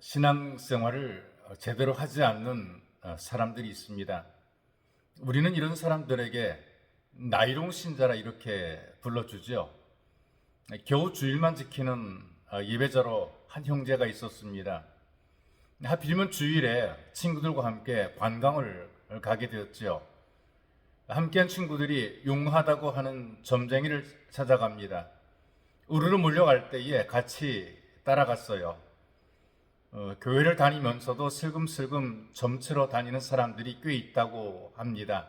신앙생활을 제대로 하지 않는 사람들이 있습니다. 우리는 이런 사람들에게 나이롱 신자라 이렇게 불러주죠. 겨우 주일만 지키는 예배자로 한 형제가 있었습니다. 하필이면 주일에 친구들과 함께 관광을 가게 되었죠. 함께한 친구들이 용하다고 하는 점쟁이를 찾아갑니다. 우르르 몰려갈 때에 같이 따라갔어요. 교회를 다니면서도 슬금슬금 점치러 다니는 사람들이 꽤 있다고 합니다.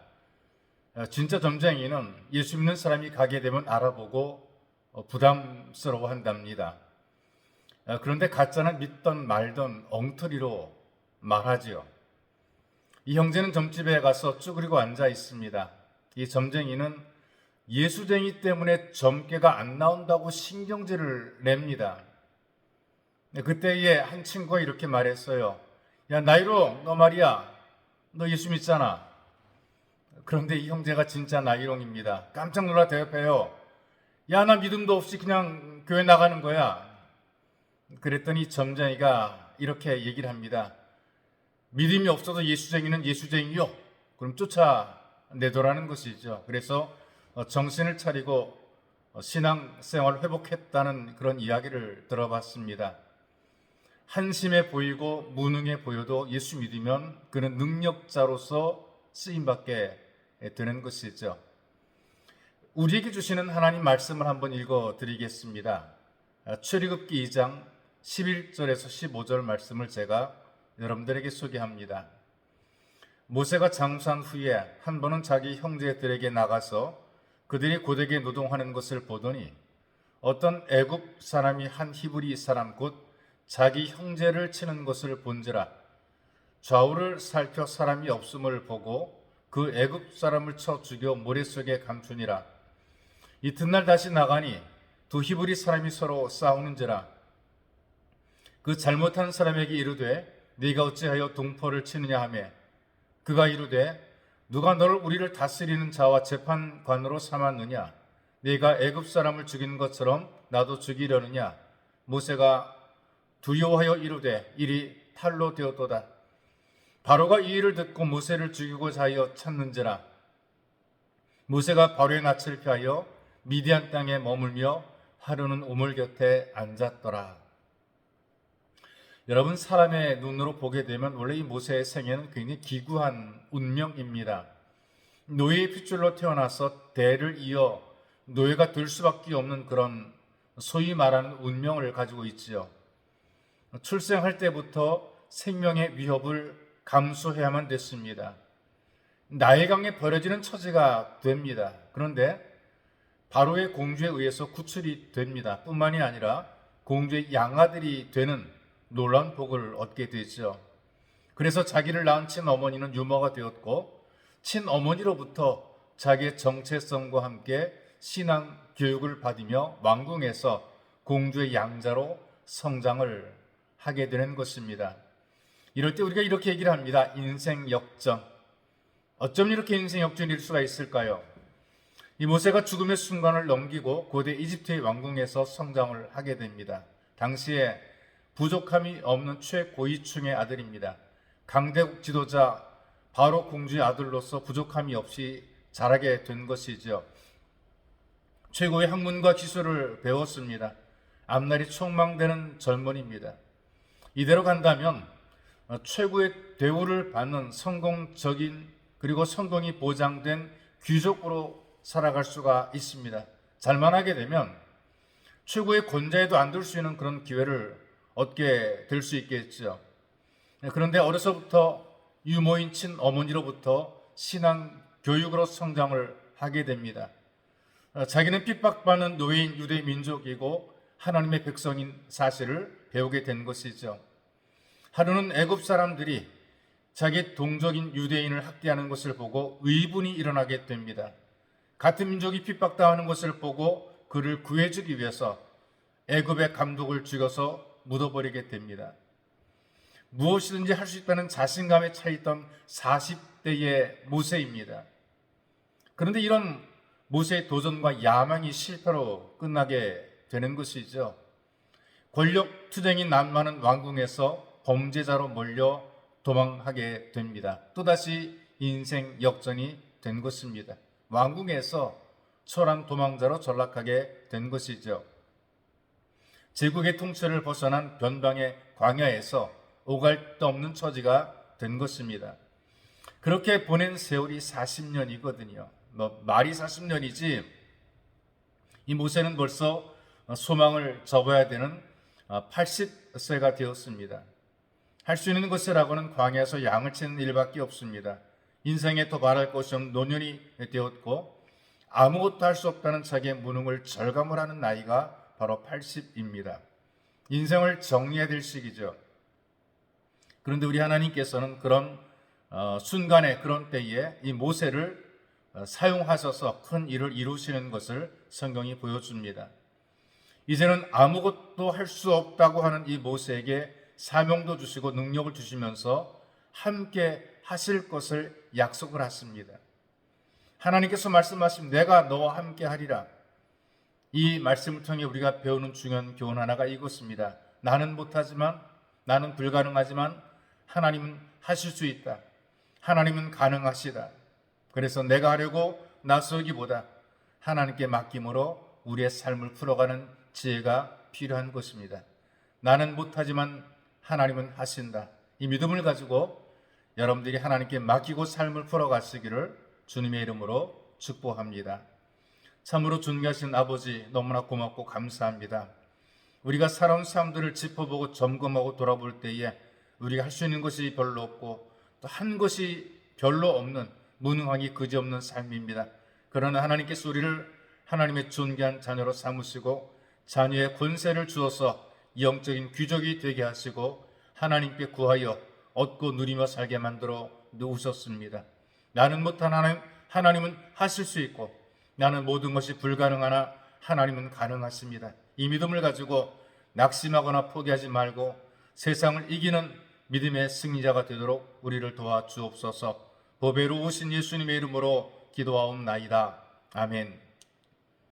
진짜 점쟁이는 예수 믿는 사람이 가게 되면 알아보고 부담스러워 한답니다. 그런데 가짜는 믿던 말던 엉터리로 말하지요. 이 형제는 점집에 가서 쭈그리고 앉아 있습니다. 이 점쟁이는 예수쟁이 때문에 점괘가 안 나온다고 신경질을 냅니다. 그때에 한 친구가 이렇게 말했어요. 야, 나이롱, 너 말이야. 너 예수 믿잖아. 그런데 이 형제가 진짜 나이롱입니다. 깜짝 놀라 대답해요. 야, 나 믿음도 없이 그냥 교회 나가는 거야. 그랬더니 점쟁이가 이렇게 얘기를 합니다. 믿음이 없어도 예수쟁이는 예수쟁이요. 그럼 쫓아내더라는 것이죠. 그래서 정신을 차리고 신앙생활을 회복했다는 그런 이야기를 들어봤습니다. 한심해 보이고 무능해 보여도 예수 믿으면 그는 능력자로서 쓰임받게 되는 것이죠. 우리에게 주시는 하나님 말씀을 한번 읽어드리겠습니다. 출애굽기 2장 11절에서 15절 말씀을 제가 여러분들에게 소개합니다. 모세가 장수한 후에 한 번은 자기 형제들에게 나가서 그들이 고되게 노동하는 것을 보더니 어떤 애굽 사람이 한 히브리 사람 곧 자기 형제를 치는 것을 본지라 좌우를 살펴 사람이 없음을 보고 그 애굽 사람을 쳐 죽여 모래 속에 감추니라. 이튿날 다시 나가니 두 히브리 사람이 서로 싸우는지라. 그 잘못한 사람에게 이르되 네가 어찌하여 동포를 치느냐 하며 그가 이르되 누가 너를 우리를 다스리는 자와 재판관으로 삼았느냐? 네가 애굽 사람을 죽인 것처럼 나도 죽이려느냐? 모세가 두려워하여 이르되 일이 탈로 되었도다. 바로가 이 일을 듣고 모세를 죽이고자 하여 찾는지라. 모세가 바로의 낯을 피하여 미디안 땅에 머물며 하루는 우물 곁에 앉았더라. 여러분, 사람의 눈으로 보게 되면 원래 이 모세의 생애는 굉장히 기구한 운명입니다. 노예의 핏줄로 태어나서 대를 이어 노예가 될 수밖에 없는 그런 소위 말하는 운명을 가지고 있지요. 출생할 때부터 생명의 위협을 감수해야만 됐습니다. 나일강에 버려지는 처지가 됩니다. 그런데 바로의 공주에 의해서 구출이 됩니다. 뿐만이 아니라 공주의 양아들이 되는 놀라운 복을 얻게 되죠. 그래서 자기를 낳은 친어머니는 유모가 되었고 친어머니로부터 자기의 정체성과 함께 신앙 교육을 받으며 왕궁에서 공주의 양자로 성장을 하게 되는 것입니다. 이럴 때 우리가 이렇게 얘기를 합니다. 인생 역전. 어쩜 이렇게 인생 역전일 수가 있을까요? 이 모세가 죽음의 순간을 넘기고 고대 이집트의 왕궁에서 성장을 하게 됩니다. 당시에 부족함이 없는 최고위층의 아들입니다. 강대국 지도자 바로 공주의 아들로서 부족함이 없이 자라게 된 것이죠. 최고의 학문과 기술을 배웠습니다. 앞날이 촉망되는 젊은이입니다. 이대로 간다면 최고의 대우를 받는 성공적인 그리고 성공이 보장된 귀족으로 살아갈 수가 있습니다. 잘만 하게 되면 최고의 권좌에도 앉을 수 있는 그런 기회를 얻게 될 수 있겠죠. 그런데 어려서부터 유모인 친어머니로부터 신앙 교육으로 성장을 하게 됩니다. 자기는 핍박받는 노예인 유대 민족이고 하나님의 백성인 사실을 배우게 된 것이죠. 하루는 애굽 사람들이 자기 동족인 유대인을 학대하는 것을 보고 의분이 일어나게 됩니다. 같은 민족이 핍박당하는 것을 보고 그를 구해주기 위해서 애굽의 감독을 죽여서 묻어버리게 됩니다. 무엇이든지 할 수 있다는 자신감에 차있던 40대의 모세입니다. 그런데 이런 모세의 도전과 야망이 실패로 끝나게 되는 것이죠. 권력 투쟁이 난무하는 왕궁에서 범죄자로 몰려 도망하게 됩니다. 또다시 인생 역전이 된 것입니다. 왕궁에서 초란 도망자로 전락하게 된 것이죠. 제국의 통치를 벗어난 변방의 광야에서 오갈 데 없는 처지가 된 것입니다. 그렇게 보낸 세월이 40년이거든요. 말이 40년이지 이 모세는 벌써 소망을 접어야 되는 80세가 되었습니다. 할 수 있는 것이라고는 광야에서 양을 치는 일밖에 없습니다. 인생에 더 바랄 것이 없는 노년이 되었고 아무것도 할 수 없다는 자기의 무능을 절감을 하는 나이가 바로 80입니다. 인생을 정리해야 될 시기죠. 그런데 우리 하나님께서는 그런 순간에, 그런 때에 이 모세를 사용하셔서 큰 일을 이루시는 것을 성경이 보여줍니다. 이제는 아무것도 할 수 없다고 하는 이 모세에게 사명도 주시고 능력을 주시면서 함께 하실 것을 약속을 하십니다. 하나님께서 말씀하신 내가 너와 함께 하리라. 이 말씀을 통해 우리가 배우는 중요한 교훈 하나가 이것입니다. 나는 못하지만, 나는 불가능하지만 하나님은 하실 수 있다. 하나님은 가능하시다. 그래서 내가 하려고 나서기보다 하나님께 맡김으로 우리의 삶을 풀어가는 지혜가 필요한 것입니다. 나는 못하지만 하나님은 하신다. 이 믿음을 가지고 여러분들이 하나님께 맡기고 삶을 풀어가시기를 주님의 이름으로 축복합니다. 참으로 존귀하신 아버지, 너무나 고맙고 감사합니다. 우리가 살아온 삶들을 짚어보고 점검하고 돌아볼 때에 우리가 할 수 있는 것이 별로 없고 또 한 것이 별로 없는 무능하기 그지없는 삶입니다. 그러나 하나님께서 우리를 하나님의 존귀한 자녀로 삼으시고 자녀의 권세를 주어서 영적인 귀족이 되게 하시고 하나님께 구하여 얻고 누리며 살게 만들어 놓으셨습니다. 나는 못한 하나님은 하실 수 있고 나는 모든 것이 불가능하나 하나님은 가능하십니다. 이 믿음을 가지고 낙심하거나 포기하지 말고 세상을 이기는 믿음의 승리자가 되도록 우리를 도와주옵소서. 보배로우신 예수님의 이름으로 기도하옵나이다. 아멘.